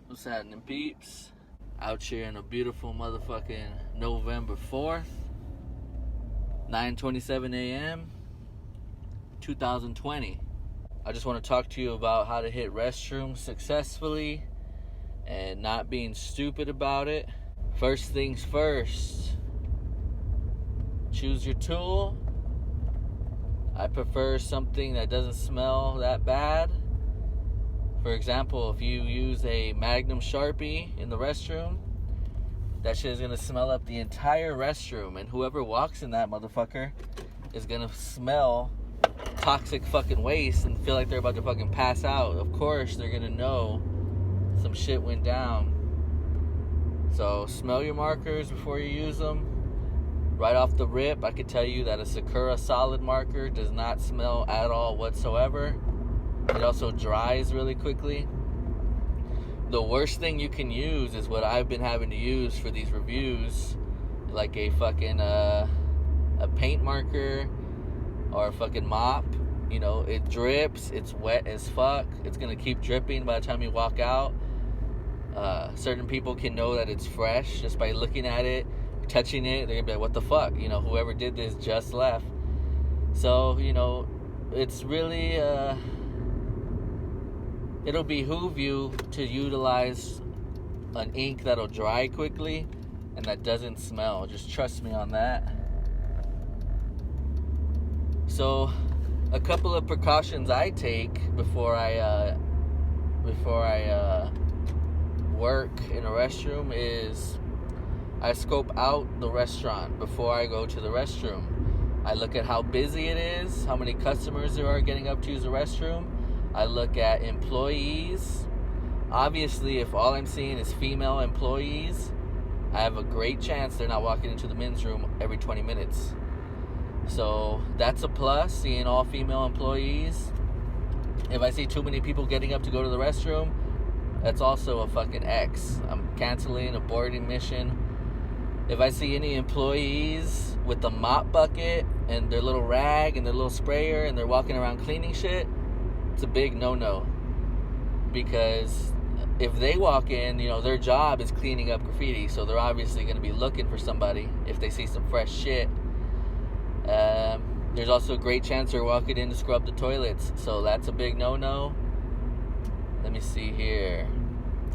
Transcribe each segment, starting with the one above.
What's happening, peeps? Out here in a beautiful motherfucking November 4th, 9:27 a.m., 2020. I just want to talk to you about how to hit restrooms successfully and not being stupid about it. First things first, choose your tool. I prefer something that doesn't smell that bad. For example, if you use a Magnum Sharpie in the restroom, that shit is going to smell up the entire restroom, and whoever walks in that motherfucker is going to smell toxic fucking waste and feel like they're about to fucking pass out. Of course, they're going to know some shit went down. So smell your markers before you use them. Right off the rip, I could tell you that a Sakura solid marker does not smell at all whatsoever. It also dries really quickly. The worst thing you can use is what I've been having to use for these reviews, like a fucking a paint marker or a fucking mop. You know, it drips, it's wet as fuck, it's gonna keep dripping by the time you walk out. Certain people can know that it's fresh just by looking at it, touching it. They're gonna be like, what the fuck? You know, whoever did this just left. So, you know, it's really it'll behoove you to utilize an ink that'll dry quickly and that doesn't smell. Just trust me on that. So, a couple of precautions I take before I work in a restroom is I scope out the restaurant before I go to the restroom. I look at how busy it is, how many customers there are getting up to use the restroom. I look at employees. Obviously, if all I'm seeing is female employees, I have a great chance they're not walking into the men's room every 20 minutes. So that's a plus, seeing all female employees. If I see too many people getting up to go to the restroom, that's also a fucking X. I'm canceling a boarding mission. If I see any employees with a mop bucket and their little rag and their little sprayer and they're walking around cleaning shit, it's a big no-no. Because if they walk in, you know, their job is cleaning up graffiti, so they're obviously going to be looking for somebody if they see some fresh shit. There's also a great chance they're walking in to scrub the toilets, so that's a big no-no. Let me see here.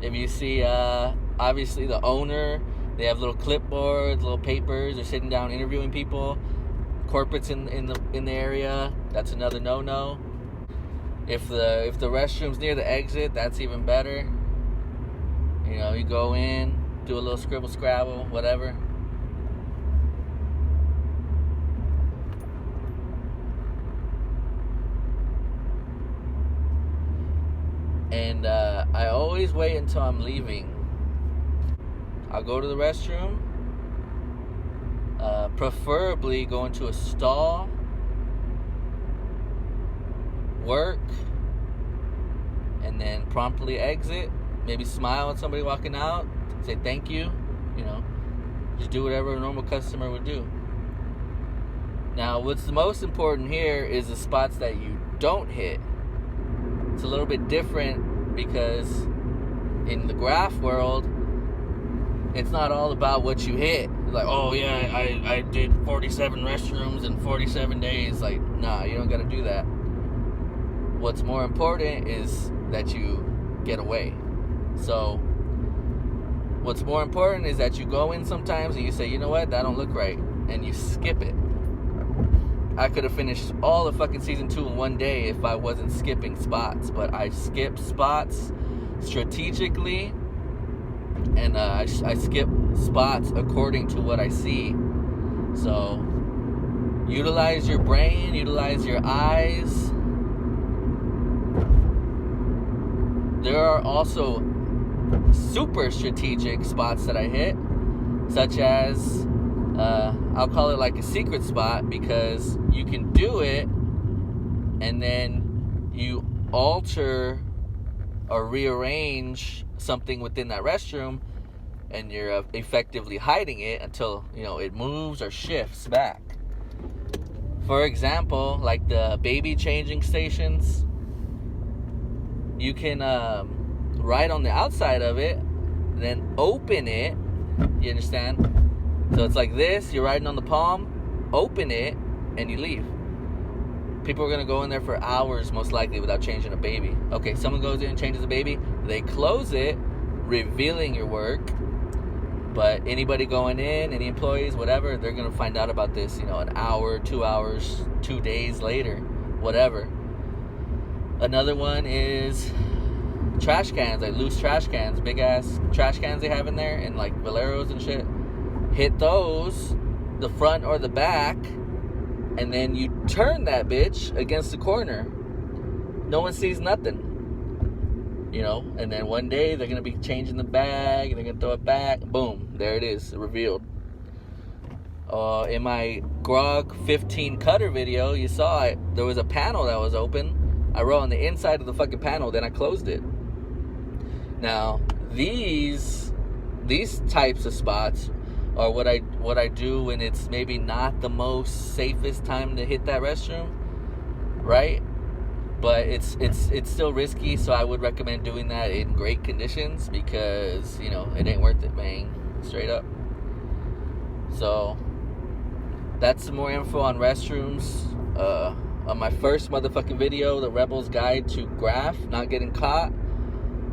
If you see, obviously the owner, they have little clipboards, little papers, they're sitting down interviewing people. Corporates in the area, that's another no-no. If the restroom's near the exit, that's even better. You know, you go in, do a little scribble scrabble, whatever. And I always wait until I'm leaving. I'll go to the restroom, preferably go into a stall, work, and then promptly exit. Maybe smile at somebody walking out, say thank you, you know, just do whatever a normal customer would do. Now, what's the most important here is the spots that you don't hit. It's a little bit different because in the graph world, it's not all about what you hit. It's like, oh yeah, I did 47 restrooms in 47 days. Like, nah, you don't gotta do that. What's more important is that you get away. So, what's more important is that you go in sometimes and you say, you know what, that don't look right, and you skip it. I could have finished all of fucking season 2 in one day if I wasn't skipping spots, but I skipped spots strategically, and I skip spots according to what I see. So, utilize your brain, utilize your eyes. There are also super strategic spots that I hit, such as I'll call it like a secret spot, because you can do it and then you alter or rearrange something within that restroom and you're effectively hiding it until, you know, it moves or shifts back. For example, like the baby changing stations, you can right on the outside of it, then open it. You understand? So it's like this, you're riding on the palm, open it, and you leave. People are going to go in there for hours, most likely, without changing a baby. Okay, someone goes in and changes a baby, they close it, revealing your work. But anybody going in, any employees, whatever, they're going to find out about this, an hour, 2 hours, 2 days later, whatever. Another one is trash cans, like loose trash cans, big ass trash cans they have in there, and like Valeros and shit. Hit those, the front or the back, and then you turn that bitch against the corner. No one sees nothing. And then one day they're going to be changing the bag, and they're going to throw it back. Boom, there it is, revealed. In my Grog 15 cutter video, you saw it. There was a panel that was open. I wrote on the inside of the fucking panel, then I closed it. Now, these types of spots are what I do when it's maybe not the most safest time to hit that restroom, right? But it's still risky, so I would recommend doing that in great conditions because, it ain't worth it, man. Straight up. So, that's some more info on restrooms. On my first motherfucking video, The Rebel's Guide to Graph, Not Getting Caught,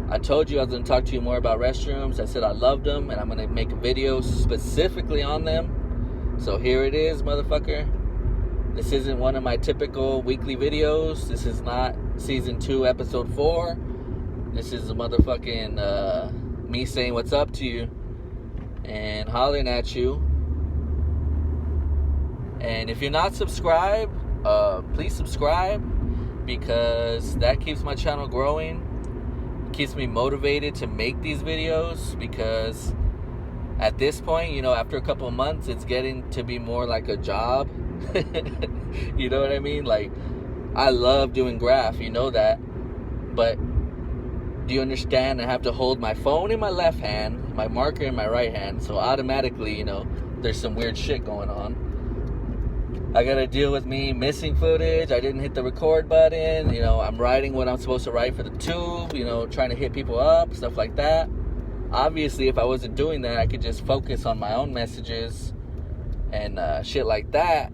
I told you I was going to talk to you more about restrooms. I said I loved them, and I'm going to make a video specifically on them. So here it is, motherfucker. This isn't one of my typical weekly videos. This is not season 2, episode 4. This is a motherfucking me saying what's up to you and hollering at you. And if you're not subscribed, please subscribe, because that keeps my channel growing. It keeps me motivated to make these videos, because at this point, after a couple of months, it's getting to be more like a job. You know what I mean? Like, I love doing graph, you know that. But do you understand? I have to hold my phone in my left hand, my marker in my right hand, so automatically, there's some weird shit going on. I gotta deal with me missing footage. I didn't hit the record button. I'm writing what I'm supposed to write for the tube, trying to hit people up, stuff like that. Obviously, if I wasn't doing that, I could just focus on my own messages and shit like that.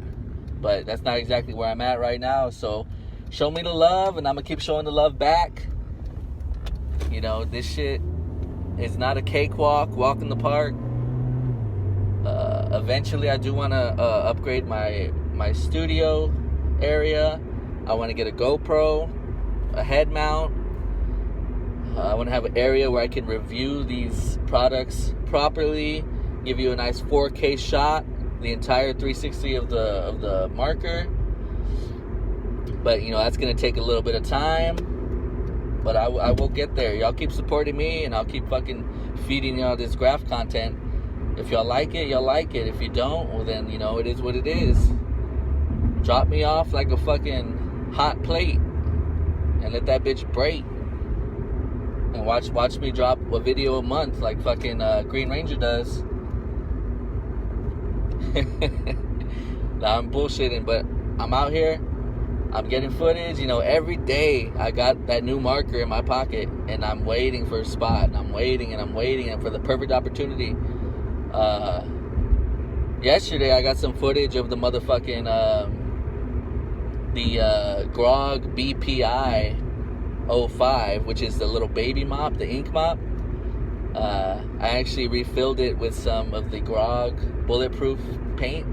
But that's not exactly where I'm at right now. So show me the love, and I'm gonna keep showing the love back. This shit is not a cakewalk, walk in the park. Eventually, I do want to upgrade my studio area. I want to get a GoPro, a head mount. I want to have an area where I can review these products properly, give you a nice 4K shot, the entire 360 of the marker. But that's gonna take a little bit of time, but I will get there. Y'all keep supporting me, and I'll keep fucking feeding y'all this graph content. If y'all like it, y'all like it. If you don't, well then, it is what it is. Drop me off like a fucking hot plate and let that bitch break. And watch me drop a video a month like fucking Green Ranger does. Nah, I'm bullshitting, but I'm out here. I'm getting footage. Every day I got that new marker in my pocket, and I'm waiting for a spot. And I'm waiting and for the perfect opportunity. Yesterday I got some footage of the motherfucking the Grog BPI 05, which is the little baby mop, the ink mop. I actually refilled it with some of the Grog bulletproof paint,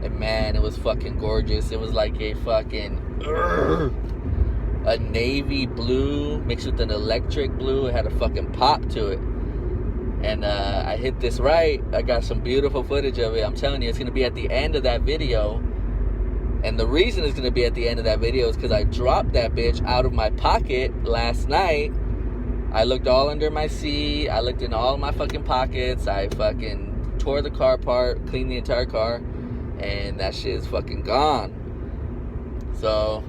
and man, it was fucking gorgeous. It was like a fucking a navy blue mixed with an electric blue. It had a fucking pop to it. And I hit this right. I got some beautiful footage of it. I'm telling you, it's going to be at the end of that video. And the reason it's going to be at the end of that video is because I dropped that bitch out of my pocket last night. I looked all under my seat. I looked in all of my fucking pockets. I fucking tore the car apart, cleaned the entire car. And that shit is fucking gone. So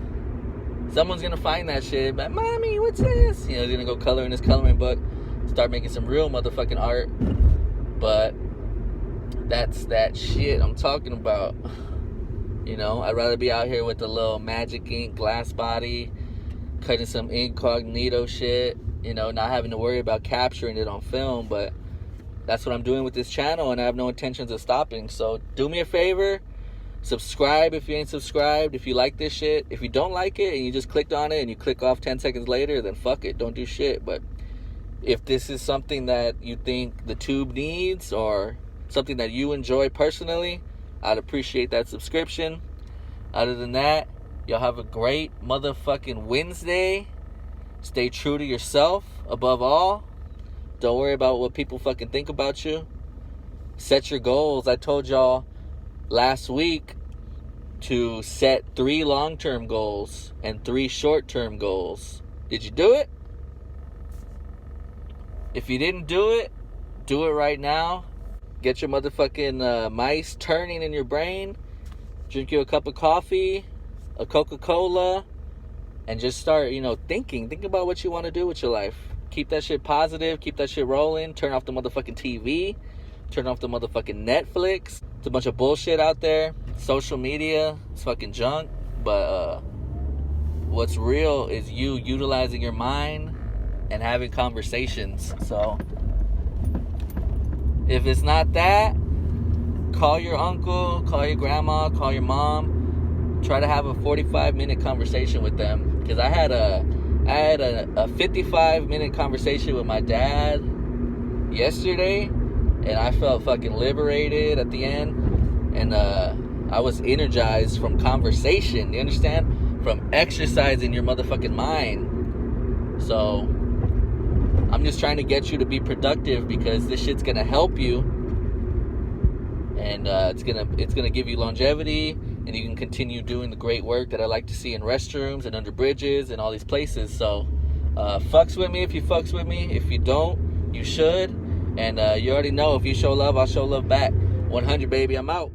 someone's going to find that shit. But, Mommy, what's this? He's going to go color in his coloring book. Start making some real motherfucking art. But that's that shit I'm talking about. I'd rather be out here with a little magic ink glass body, cutting some incognito shit, you know, not having to worry about capturing it on film. But that's what I'm doing with this channel, and I have no intentions of stopping. So do me a favor, subscribe if you ain't subscribed, if you like this shit. If you don't like it and you just clicked on it and you click off 10 seconds later, then fuck it, don't do shit. But if this is something that you think the tube needs or something that you enjoy personally, I'd appreciate that subscription. Other than that, y'all have a great motherfucking Wednesday. Stay true to yourself above all. Don't worry about what people fucking think about you. Set your goals. I told y'all last week to set 3 long-term goals and 3 short-term goals. Did you do it? If you didn't do it right now. Get your motherfucking mice turning in your brain. Drink you a cup of coffee, a Coca-Cola, and just start, you know, thinking. Think about what you want to do with your life. Keep that shit positive. Keep that shit rolling. Turn off the motherfucking TV. Turn off the motherfucking Netflix. It's a bunch of bullshit out there. Social media, it's fucking junk. But what's real is you utilizing your mind and having conversations. So if it's not that, call your uncle, call your grandma, call your mom. Try to have a 45-minute conversation with them. Because I had a 55-minute conversation with my dad yesterday, and I felt fucking liberated at the end. And I was energized from conversation, you understand? From exercising your motherfucking mind. So I'm just trying to get you to be productive, because this shit's gonna help you, and it's gonna give you longevity, and you can continue doing the great work that I like to see in restrooms and under bridges and all these places. So fucks with me if you fucks with me. If you don't, you should. And you already know, if you show love, I'll show love back. 100, baby. I'm out.